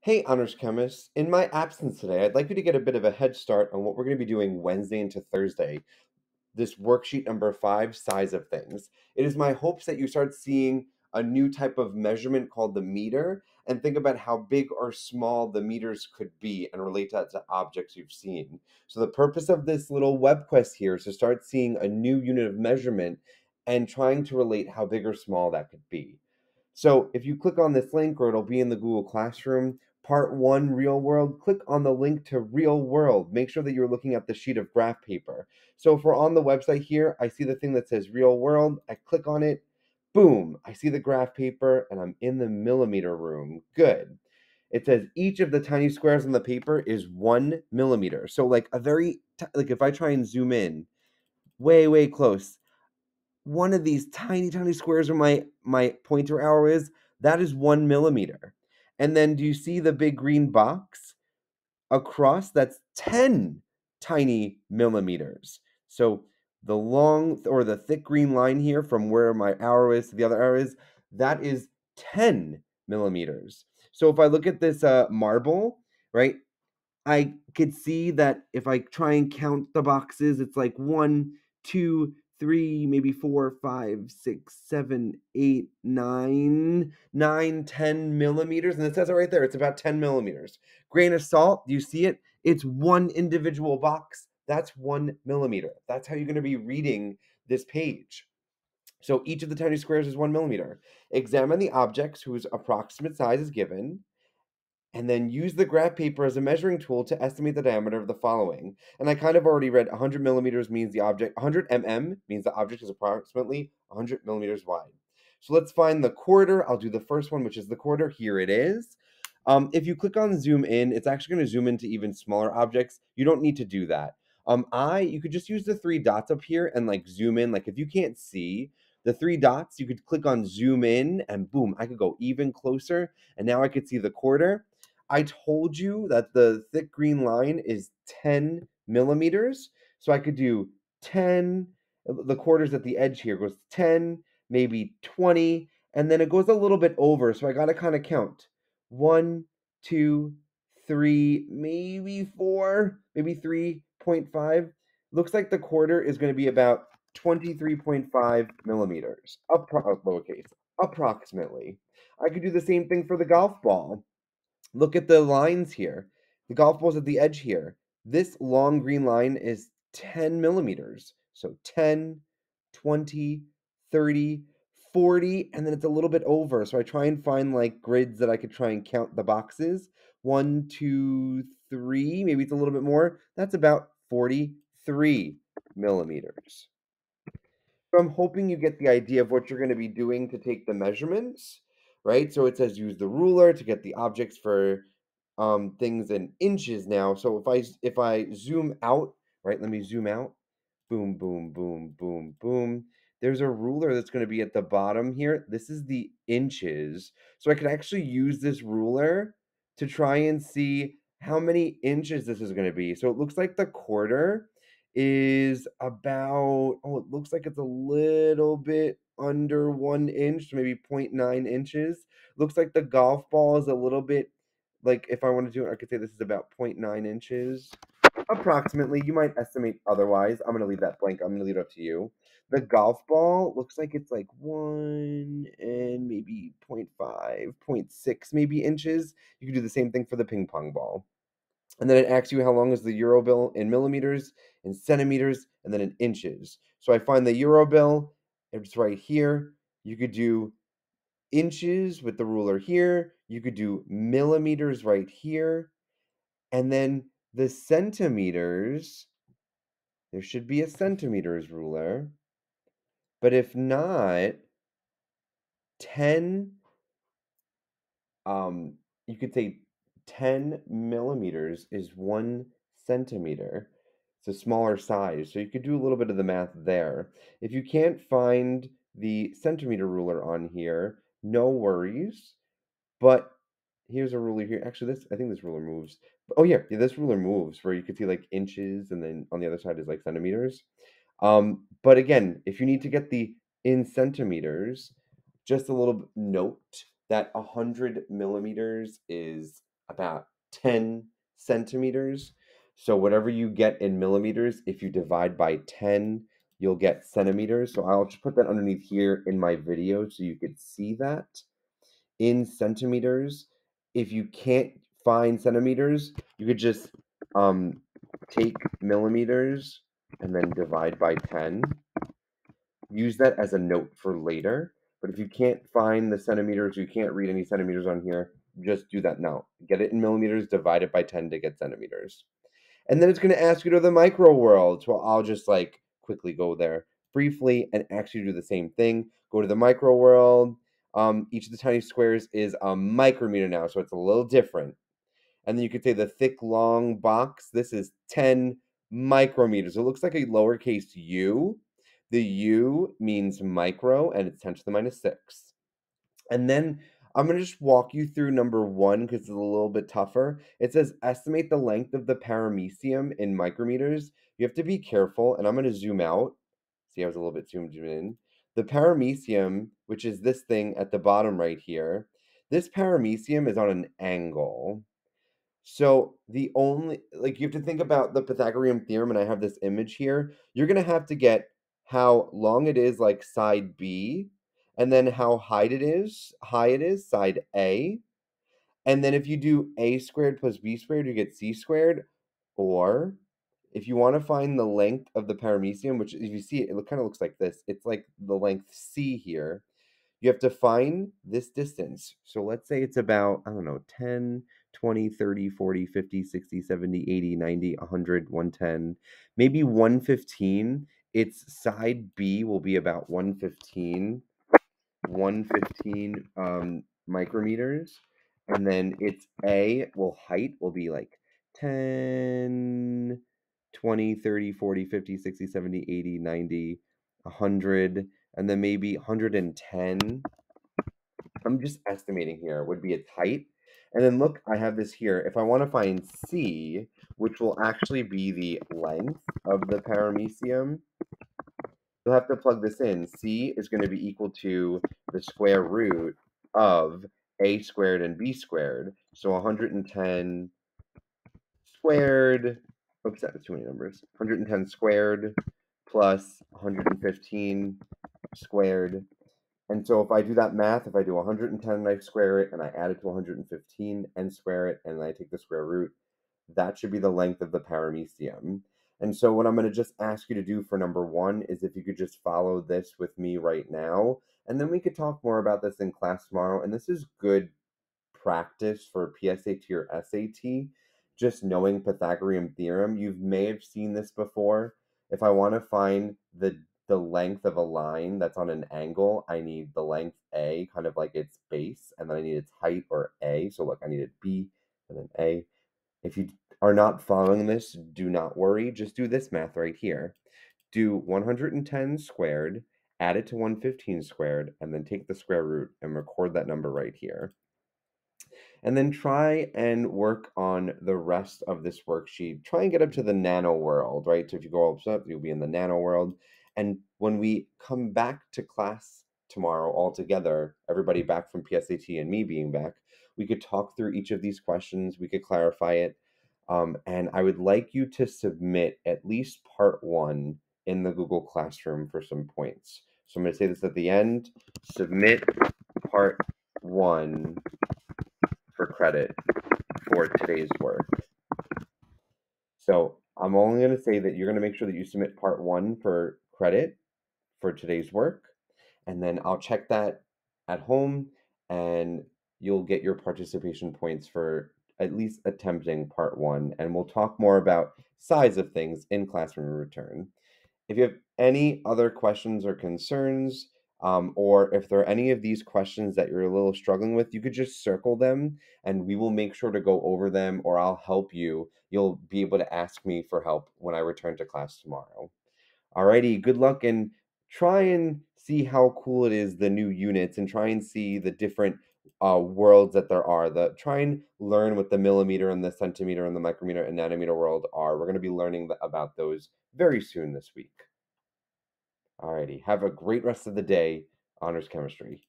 Hey, honors chemists. In my absence today, I'd like you to get a bit of a head start on what we're going to be doing Wednesday into Thursday, this worksheet number 5, size of things. It is my hopes that you start seeing a new type of measurement called the meter and think about how big or small the meters could be and relate that to objects you've seen. So the purpose of this little web quest here is to start seeing a new unit of measurement and trying to relate how big or small that could be. So if you click on this link, or it'll be in the Google Classroom, part 1, real world, click on the link to real world. Make sure that you're looking at the sheet of graph paper. So if we're on the website here, I see the thing that says real world. I click on it. Boom, I see the graph paper and I'm in the millimeter room. Good. It says each of the tiny squares on the paper is 1 millimeter. So like like if I try and zoom in way, way close, one of these tiny, tiny squares where my pointer arrow is, that is 1 millimeter. And then do you see the big green box across? That's 10 tiny millimeters. So the long or the thick green line here from where my arrow is to the other arrow is, that is 10 millimeters. So if I look at this marble, right, I could see that if I try and count the boxes, it's like 1, 2, 3, maybe 4, 5, 6, 7, 8, 9, 10 millimeters. And it says it right there. It's about 10 millimeters. Grain of salt, do you see it? It's one individual box. That's 1 millimeter. That's how you're going to be reading this page. So each of the tiny squares is 1 millimeter. Examine the objects whose approximate size is given, and then use the graph paper as a measuring tool to estimate the diameter of the following. And I kind of already read 100 millimeters means the object, 100 mm means the object is approximately 100 millimeters wide. So let's find the quarter. I'll do the first one, which is the quarter. Here it is. If you click on zoom in, it's actually going to zoom into even smaller objects. You don't need to do that. You could just use the 3 dots up here and like zoom in. Like if you can't see the 3 dots, you could click on zoom in and boom, I could go even closer. And now I could see the quarter. I told you that the thick green line is 10 millimeters. So I could do 10, the quarters at the edge here goes 10, maybe 20, and then it goes a little bit over. So I got to kind of count 1, 2, 3, maybe 4, maybe 3.5. Looks like the quarter is going to be about 23.5 millimeters, lowercase, approximately. I could do the same thing for the golf ball. Look at the lines here. The golf ball's at the edge here. This long green line is 10 millimeters. So 10, 20, 30, 40, and then it's a little bit over. So I try and find like grids that I could try and count the boxes. 1, 2, 3, maybe it's a little bit more. That's about 43 millimeters. So I'm hoping you get the idea of what you're going to be doing to take the measurements, right? So it says use the ruler to get the objects for things in inches now. So if I zoom out, right? Let me zoom out. Boom, boom, boom, boom, boom. There's a ruler that's going to be at the bottom here. This is the inches. So I could actually use this ruler to try and see how many inches this is going to be. So it looks like the quarter is about, oh, it looks like it's a little bit under 1 inch, maybe 0.9 inches. Looks like the golf ball is a little bit, like if I want to do it, I could say this is about 0.9 inches. Approximately, you might estimate otherwise. I'm going to leave that blank. I'm going to leave it up to you. The golf ball looks like it's like 1 and maybe 0.5, 0.6 maybe inches. You could do the same thing for the ping pong ball. And then it asks you how long is the euro bill in millimeters, in centimeters, and then in inches. So I find the euro bill, it's right here. You could do inches with the ruler here. You could do millimeters right here. And then the centimeters, there should be a centimeters ruler. But if not, 10, you could say 10 millimeters is 1 centimeter. It's a smaller size, so you could do a little bit of the math there. If you can't find the centimeter ruler on here, no worries. But here's a ruler here. Actually, I think this ruler moves. Oh yeah, this ruler moves where you can see like inches, and then on the other side is like centimeters. But again, if you need to get the in centimeters, just a little note that 100 millimeters is about 10 centimeters. So whatever you get in millimeters, if you divide by 10, you'll get centimeters. So I'll just put that underneath here in my video so you could see that in centimeters. If you can't find centimeters, you could just take millimeters and then divide by 10. Use that as a note for later. But if you can't find the centimeters, you can't read any centimeters on here, just do that now. Get it in millimeters, divide it by 10 to get centimeters. And then it's going to ask you to the micro world. So I'll just like quickly go there briefly and actually do the same thing. Go to the micro world. Each of the tiny squares is a micrometer now, so it's a little different. And then you could say the thick, long box, this is 10 micrometers. It looks like a lowercase u. The u means micro, and it's 10 to the minus 6. And then I'm going to just walk you through number 1 because it's a little bit tougher. It says estimate the length of the paramecium in micrometers. You have to be careful, and I'm going to zoom out. See, I was a little bit zoomed in. The paramecium, which is this thing at the bottom right here, this paramecium is on an angle. So the only, like, you have to think about the Pythagorean theorem, and I have this image here. You're going to have to get how long it is, like side B, and then how high it is, side A. And then if you do A squared plus B squared, you get C squared. Or if you want to find the length of the paramecium, which if you see it, it kind of looks like this. It's like the length C here. You have to find this distance. So let's say it's about, I don't know, 10, 20, 30, 40, 50, 60, 70, 80, 90, 100, 110, maybe 115. Its side B will be about 115 micrometers. And then its height will be like 10, 20, 30, 40, 50, 60, 70, 80, 90, 100, and then maybe 110. I'm just estimating here, would be its height. And then look, I have this here. If I want to find C, which will actually be the length of the paramecium, you'll have to plug this in. C is going to be equal to the square root of A squared and B squared. So 110 squared, oops, that was too many numbers. 110 squared plus 115 squared. And so if I do that math, if I do 110 and I square it and I add it to 115 and square it and I take the square root, that should be the length of the paramecium. And so what I'm going to just ask you to do for number 1 is if you could just follow this with me right now, and then we could talk more about this in class tomorrow. And this is good practice for PSAT or SAT, just knowing Pythagorean theorem. You may have seen this before. If I want to find the length of a line that's on an angle, I need the length A, kind of like its base, and then I need its height, or A. So look, I needed B and then A. If you are not following this, do not worry. Just do this math right here. Do 110 squared, add it to 115 squared, and then take the square root and record that number right here. And then try and work on the rest of this worksheet. Try and get up to the nano world, right? So if you go up, you'll be in the nano world. And when we come back to class tomorrow all together, everybody back from PSAT and me being back, we could talk through each of these questions. We could clarify it. And I would like you to submit at least part 1 in the Google Classroom for some points. So I'm going to say this at the end. Submit part 1 for credit for today's work. So I'm only going to say that you're going to make sure that you submit part 1 for credit for today's work, and then I'll check that at home, and you'll get your participation points for at least attempting part 1, and we'll talk more about size of things in classroom return. If you have any other questions or concerns, or if there are any of these questions that you're a little struggling with, you could just circle them and we will make sure to go over them, or I'll help you. You'll be able to ask me for help when I return to class tomorrow. Alrighty, good luck, and try and see how cool it is, the new units, and try and see the different worlds that there are. Try and learn what the millimeter and the centimeter and the micrometer and nanometer world are. We're going to be learning about those very soon this week. Alrighty, have a great rest of the day, Honors Chemistry.